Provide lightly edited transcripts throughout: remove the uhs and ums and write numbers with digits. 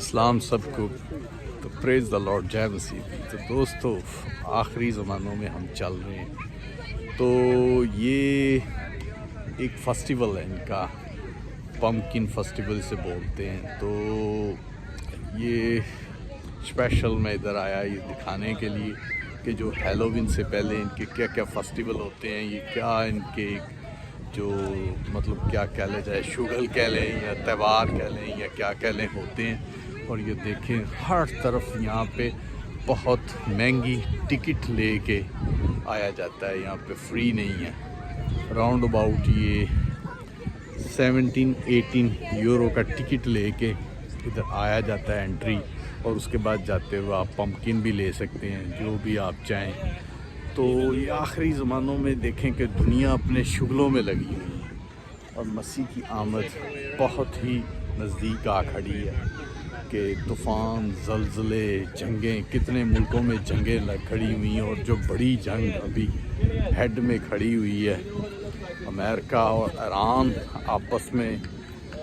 اسلام سب کو تو پریز دا لارڈ جے مسیح. تو دوستو آخری زمانوں میں ہم چل رہے ہیں. تو یہ ایک فیسٹیول ہے ان کا، پمکن فیسٹیول سے بولتے ہیں. تو یہ اسپیشل میں ادھر آیا یہ دکھانے کے لیے کہ جو ہیلووین سے پہلے ان کے کیا کیا فیسٹیول ہوتے ہیں، یہ کیا ان کے جو مطلب کیا کہہ لے جائے، شگل کہہ لیں یا تہوار کہہ لیں یا کیا کہہ لیں ہوتے ہیں. اور یہ دیکھیں ہر طرف یہاں پہ بہت مہنگی ٹکٹ لے کے آیا جاتا ہے، یہاں پہ فری نہیں ہے. راؤنڈ اباؤٹ یہ 17-18 یورو کا ٹکٹ لے کے ادھر آیا جاتا ہے انٹری، اور اس کے بعد جاتے ہوئے آپ پمکن بھی لے سکتے ہیں جو بھی آپ چاہیں. تو یہ آخری زمانوں میں دیکھیں کہ دنیا اپنے شغلوں میں لگی ہوئی ہے اور مسیح کی آمد بہت ہی نزدیک آ کھڑی ہے کہ طوفان، زلزلے، جنگیں، کتنے ملکوں میں جنگیں کھڑی ہوئی ہیں. اور جو بڑی جنگ ابھی ہیڈ میں کھڑی ہوئی ہے، امریکہ اور ایران آپس میں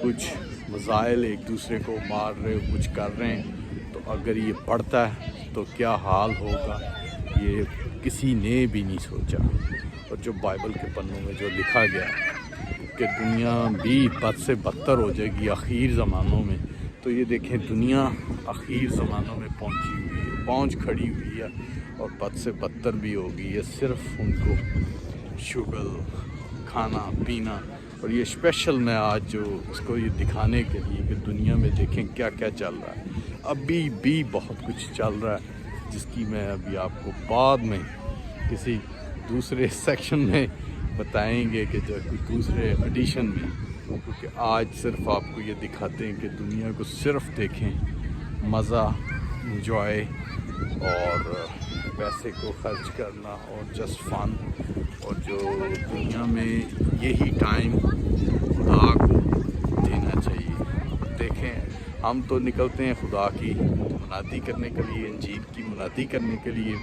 کچھ میزائل ایک دوسرے کو مار رہے، کچھ کر رہے ہیں. تو اگر یہ بڑھتا ہے تو کیا حال ہوگا، یہ کسی نے بھی نہیں سوچا. اور جو بائبل کے پنوں میں جو لکھا گیا کہ دنیا بھی بد سے بدتر ہو جائے گی آخر زمانوں میں، تو یہ دیکھیں دنیا آخر زمانوں میں پہنچی ہوئی ہے، پہنچ کھڑی ہوئی ہے اور بد سے بدتر بھی ہوگی. یہ صرف ان کو شغل، کھانا پینا. اور یہ اسپیشل میں آج جو اس کو یہ دکھانے کے لیے کہ دنیا میں دیکھیں کیا کیا چل رہا ہے. ابھی بھی بہت کچھ چل رہا ہے جس کی میں ابھی آپ کو بعد میں کسی دوسرے سیکشن میں بتائیں گے کہ جو دوسرے ایڈیشن میں، کیونکہ آج صرف آپ کو یہ دکھاتے ہیں کہ دنیا کو صرف دیکھیں، مزہ، انجوائے اور پیسے کو خرچ کرنا اور جسٹ فن. اور جو دنیا میں یہی ٹائم خدا کو دینا چاہیے. دیکھیں ہم تو نکلتے ہیں خدا کی منادی کرنے کے لیے، انجیل کی منادی کرنے کے لیے،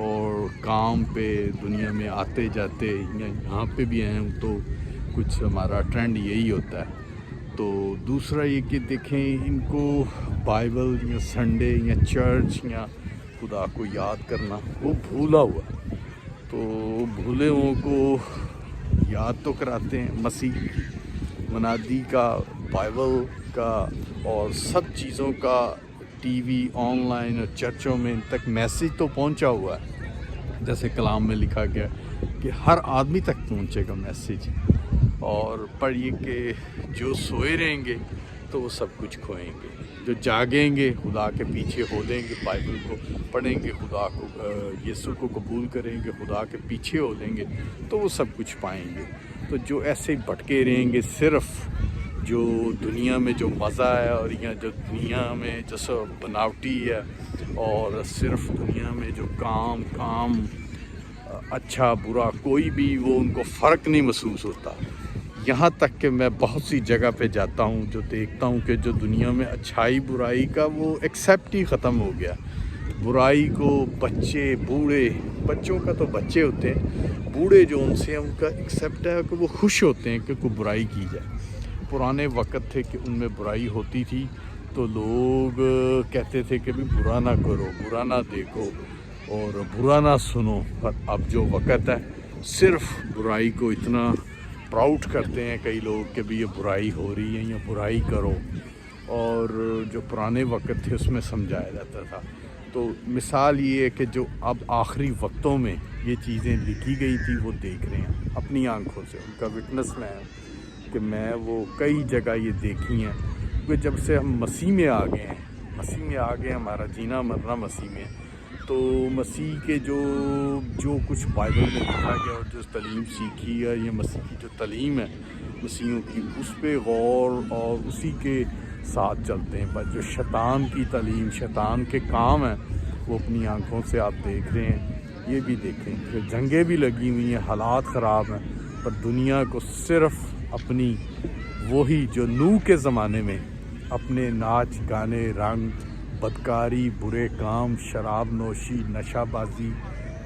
اور کام پہ دنیا میں آتے جاتے یہاں پہ بھی ہیں تو کچھ ہمارا ٹرینڈ یہی ہوتا ہے. تو دوسرا یہ کہ دیکھیں ان کو بائبل یا سنڈے یا چرچ یا خدا کو یاد کرنا وہ بھولا ہوا ہے. تو بھولے ہوں کو یاد تو کراتے ہیں مسیح کی منادی کا، بائبل کا اور سب چیزوں کا. ٹی وی، آن لائن اور چرچوں میں ان تک میسیج تو پہنچا ہوا ہے، جیسے کلام میں لکھا گیا کہ ہر آدمی تک پہنچے گا میسیج. اور پر یہ کہ جو سوئے رہیں گے تو وہ سب کچھ کھوئیں گے، جو جاگیں گے خدا کے پیچھے ہو لیں گے، بائبل کو پڑھیں گے، خدا کو یسوع کو قبول کریں گے، خدا کے پیچھے ہو لیں گے تو وہ سب کچھ پائیں گے. تو جو ایسے بھٹکے رہیں گے، صرف جو دنیا میں جو مزہ ہے اور یا جو دنیا میں جیسا بناوٹی ہے اور صرف دنیا میں جو کام اچھا برا کوئی بھی وہ ان کو فرق نہیں محسوس ہوتا. یہاں تک کہ میں بہت سی جگہ پہ جاتا ہوں جو دیکھتا ہوں کہ جو دنیا میں اچھائی برائی کا وہ ایکسیپٹ ہی ختم ہو گیا. برائی کو بچے، بوڑھے، بچوں کا تو بچے ہوتے ہیں، بوڑھے جو ان سے ان کا ایکسیپٹ ہے کہ وہ خوش ہوتے ہیں کہ کوئی برائی کی جائے. پرانے وقت تھے کہ ان میں برائی ہوتی تھی تو لوگ کہتے تھے کہ بھی برا نہ کرو، برا نہ دیکھو اور برا نہ سنو. پر اب جو وقت ہے صرف برائی کو اتنا پراؤڈ کرتے ہیں کئی لوگ کہ بھی یہ برائی ہو رہی ہے یا برائی کرو. اور جو پرانے وقت تھے اس میں سمجھایا جاتا تھا. تو مثال یہ ہے کہ جو اب آخری وقتوں میں یہ چیزیں لکھی گئی تھی وہ دیکھ رہے ہیں اپنی آنکھوں سے، ان کا وٹنس میں ہے کہ میں وہ کئی جگہ یہ دیکھی ہیں. کیونکہ جب سے ہم مسیح میں آ گئے ہیں، مسیح میں آ گئے، ہمارا جینا مرنا مسیح میں، تو مسیح کے جو کچھ بائبل میں لکھا گیا اور جو تعلیم سیکھی ہے یا مسیح کی جو تعلیم ہے مسیحیوں کی، اس پہ غور اور اسی کے ساتھ چلتے ہیں. پر جو شیطان کی تعلیم، شیطان کے کام ہیں وہ اپنی آنکھوں سے آپ دیکھ رہے ہیں. یہ بھی دیکھیں کہ جنگیں بھی لگی ہوئی ہیں، حالات خراب ہیں، پر دنیا کو صرف اپنی وہی جو نوح کے زمانے میں اپنے ناچ گانے، رنگ، بدکاری، برے کام، شراب نوشی، نشہ بازی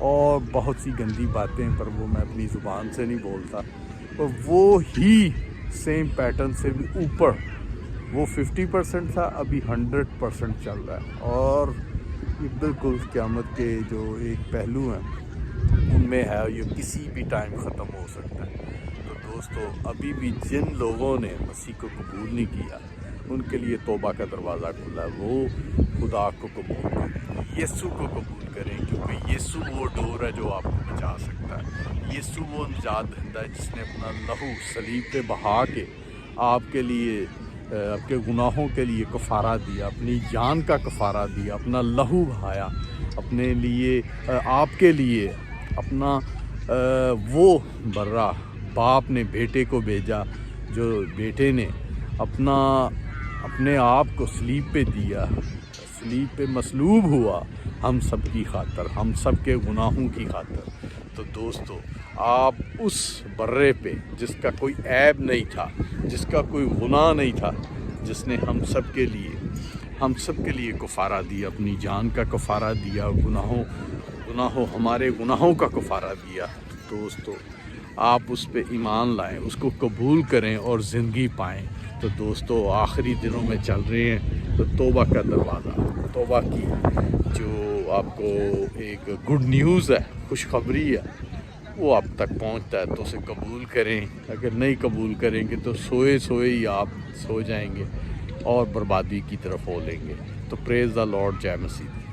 اور بہت سی گندی باتیں، پر وہ میں اپنی زبان سے نہیں بولتا، اور وہ ہی سیم پیٹرن سے بھی اوپر وہ 50% تھا، ابھی 100% چل رہا ہے، اور یہ بالکل قیامت کے جو ایک پہلو ہیں ان میں ہے، یہ کسی بھی ٹائم ختم ہو سکتا ہے۔ تو دوستو، ابھی بھی جن لوگوں نے مسیح کو قبول نہیں کیا ان کے لیے توبہ کا دروازہ کھلا ہے، وہ خدا کو قبول کریں، یسوع کو قبول کریں، کیونکہ یسوع وہ ڈور ہے جو آپ کو بچا سکتا ہے، یسوع وہ نجات دہندہ ہے جس نے اپنا لہو صلیب پہ بہا کے آپ کے لیے، آپ کے گناہوں کے لیے کفارہ دیا، اپنی جان کا کفارہ دیا، اپنا لہو بہایا اپنے لیے، آپ کے لیے اپنا وہ برا باپ نے بیٹے کو بھیجا، جو بیٹے نے اپنے آپ کو صلیب پہ دیا، صلیب پہ مصلوب ہوا ہم سب کی خاطر، ہم سب کے گناہوں کی خاطر۔ تو دوستو، آپ اس برے پہ جس کا کوئی عیب نہیں تھا، جس کا کوئی گناہ نہیں تھا، جس نے ہم سب کے لیے کفارہ دیا، اپنی جان کا کفارہ دیا، ہمارے گناہوں کا کفارہ دیا، دوستو آپ اس پہ ایمان لائیں، اس کو قبول کریں اور زندگی پائیں۔ تو دوستو، آخری دنوں میں چل رہے ہیں، تو توبہ کا دروازہ، توبہ کی جو آپ کو ایک گڈ نیوز ہے، خوشخبری ہے، وہ آپ تک پہنچتا ہے، تو اسے قبول کریں۔ اگر نہیں قبول کریں گے تو سوئے ہی آپ سو جائیں گے اور بربادی کی طرف ہو لیں گے۔ تو پریز دا لارڈ، جے مسیح۔